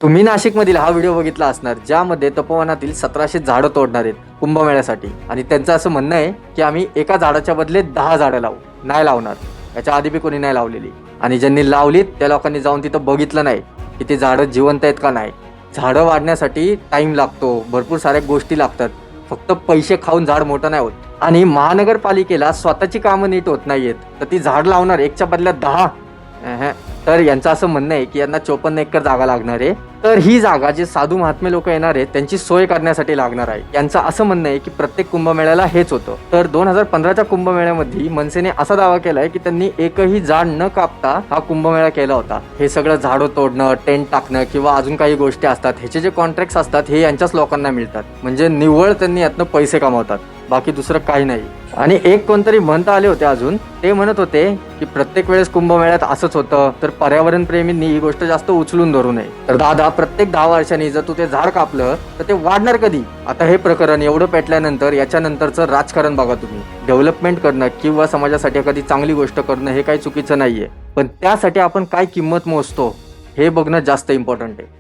तुम्ही नाशिकमधील हा व्हिडिओ बघितला असणार, ज्यामध्ये तपोवनातील 1700 झाडं तोडणार आहेत कुंभमेळ्यासाठी. आणि त्यांचं असं म्हणणं आहे की आम्ही एका झाडाच्या बदले 10 झाडं लावू. नाही लावणार, याच्या आधी बी कोणी नाही लावलेली. आणि ज्यांनी लावलीत त्या लोकांनी जाऊन तिथं बघितलं नाही की ते झाडं जिवंत आहेत का नाही. झाडं वाढण्यासाठी टाइम लागतो, भरपूर साऱ्या गोष्टी लागतात. फक्त पैसे खाऊन झाड मोठं नाही होत. आणि महानगरपालिकेला स्वतःची कामं नीट होत नाहीयेत, तर ती झाड लावणार एकच्या बदल्यात 10. तर यांचं असं म्हणणं आहे की यांना 54 एकर जागा लागणार आहे. तर ही जागा जे साधू महात्मे लोक येणार आहेत त्यांची सोय करण्यासाठी लागणार आहे. यांचं असं म्हणणं आहे की प्रत्येक कुंभमेळ्याला हेच होतं. तर 2015च्या कुंभमेळ्यामध्ये मनसेने असा दावा केलाय की त्यांनी एकही झाड न कापता हा कुंभमेळा केला होता. हे सगळं झाडं तोडणं, टेंट टाकणं किंवा अजून काही गोष्टी असतात, ह्याचे जे कॉन्ट्रॅक्ट असतात हे यांच्याच लोकांना मिळतात. म्हणजे निव्वळ त्यांनी यातनं पैसे कमावतात, बाकी दुसरं काही नाही. आणि एक कोणतरी म्हणता आले होते अजून, ते म्हणत होते की प्रत्येक वेळेस कुंभमेळ्यात असंच होतं, तर पर्यावरण प्रेमींनी ही गोष्ट जास्त उचलून धरू नये. तर दादा, प्रत्येक 10 वर्षांनी जर तू ते झाड कापलं तर ते वाढणार कधी? आता हे प्रकरण एवढं पेटल्यानंतर याच्यानंतरचं राजकारण बघा तुम्ही. डेव्हलपमेंट करणं किंवा समाजासाठी एखादी चांगली गोष्ट करणं हे काही चुकीचं नाहीये, पण त्यासाठी आपण काय किंमत मोजतो हे बघणं जास्त इम्पॉर्टंट आहे.